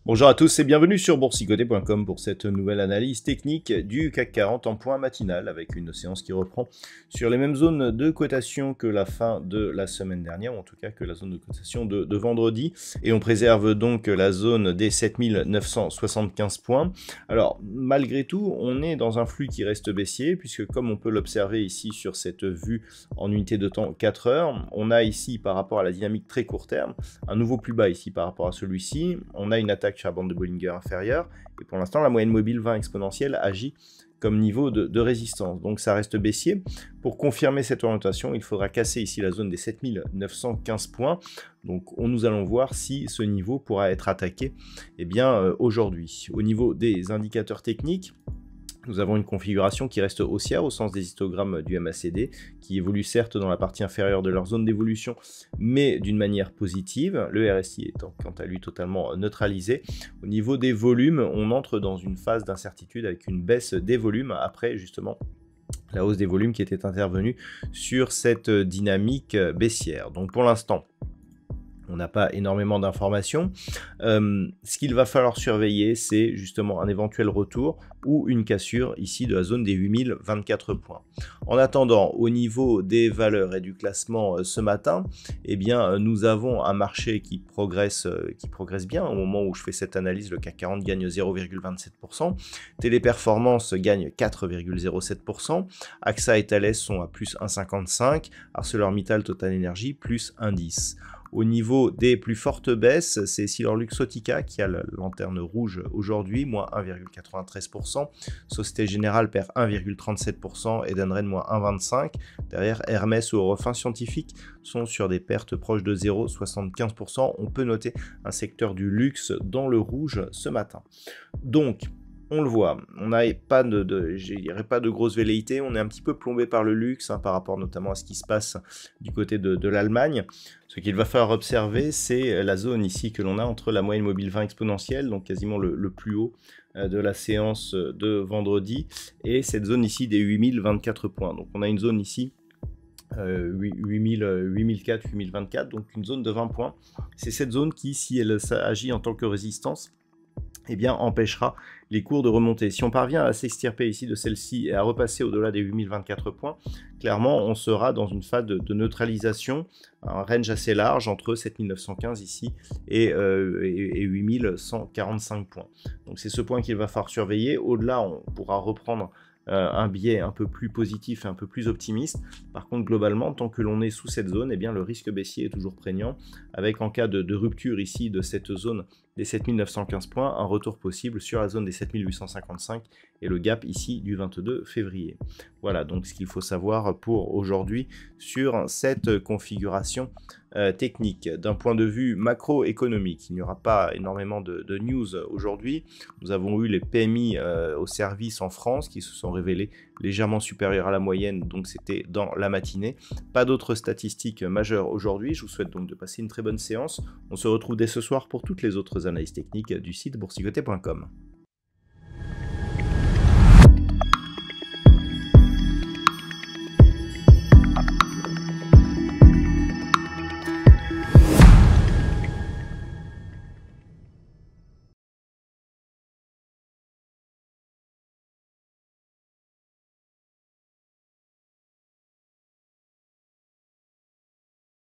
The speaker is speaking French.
Bonjour à tous et bienvenue sur boursicoté.com pour cette nouvelle analyse technique du CAC 40 en point matinal avec une séance qui reprend sur les mêmes zones de cotation que la fin de la semaine dernière, ou en tout cas que la zone de cotation de vendredi. Et on préserve donc la zone des 7975 points. Alors malgré tout, on est dans un flux qui reste baissier puisque comme on peut l'observer ici sur cette vue en unité de temps 4 heures, on a ici par rapport à la dynamique très court terme, un nouveau plus bas ici par rapport à celui-ci. On a une attaque sur la bande de Bollinger inférieure, et pour l'instant la moyenne mobile 20 exponentielle agit comme niveau de résistance, donc ça reste baissier. Pour confirmer cette orientation, il faudra casser ici la zone des 7915 points, donc nous allons voir si ce niveau pourra être attaqué aujourd'hui. Au niveau des indicateurs techniques, nous avons une configuration qui reste haussière au sens des histogrammes du MACD, qui évolue certes dans la partie inférieure de leur zone d'évolution, mais d'une manière positive, le RSI étant quant à lui totalement neutralisé. Au niveau des volumes, on entre dans une phase d'incertitude avec une baisse des volumes après justement la hausse des volumes qui était intervenue sur cette dynamique baissière. Donc pour l'instant, on n'a pas énormément d'informations. Ce qu'il va falloir surveiller, c'est justement un éventuel retour ou une cassure ici de la zone des 8024 points. En attendant, au niveau des valeurs et du classement ce matin, nous avons un marché qui progresse bien. Au moment où je fais cette analyse, le CAC 40 gagne 0,27%. Téléperformance gagne 4,07%. AXA et Thales sont à plus 1,55%. ArcelorMittal, Total Energy, plus 1,10%. Au niveau des plus fortes baisses, c'est Essilor-Luxottica qui a la lanterne rouge aujourd'hui, moins 1,93%. Société Générale perd 1,37%, Edenred moins 1,25%. Derrière, Hermès ou Eurofins Scientifique sont sur des pertes proches de 0,75%. On peut noter un secteur du luxe dans le rouge ce matin. Donc, on le voit, on n'a pas de grosse velléité, on est un petit peu plombé par le luxe, par rapport notamment à ce qui se passe du côté de l'Allemagne. Ce qu'il va falloir observer, c'est la zone ici que l'on a entre la moyenne mobile 20 exponentielle, donc quasiment le plus haut de la séance de vendredi, et cette zone ici des 8024 points. Donc on a une zone ici 8004, 8024, donc une zone de 20 points. C'est cette zone qui, si elle agit en tant que résistance, empêchera les cours de remonter. Si on parvient à s'extirper ici de celle-ci et à repasser au-delà des 8024 points, clairement, on sera dans une phase de neutralisation, un range assez large entre 7915 ici et 8145 points. Donc c'est ce point qu'il va falloir surveiller. Au-delà, on pourra reprendre un biais un peu plus positif et un peu plus optimiste. Par contre, globalement, tant que l'on est sous cette zone, le risque baissier est toujours prégnant, avec en cas de rupture ici de cette zone des 7915 points, un retour possible sur la zone des 7855 et le gap ici du 22 février. Voilà donc ce qu'il faut savoir pour aujourd'hui sur cette configuration technique. D'un point de vue macroéconomique, il n'y aura pas énormément de news aujourd'hui. Nous avons eu les PMI au service en France qui se sont révélés légèrement supérieurs à la moyenne, donc c'était dans la matinée. Pas d'autres statistiques majeures aujourd'hui. Je vous souhaite donc de passer une très bonne séance. On se retrouve dès ce soir pour toutes les autres analyses techniques du site boursicoté.com.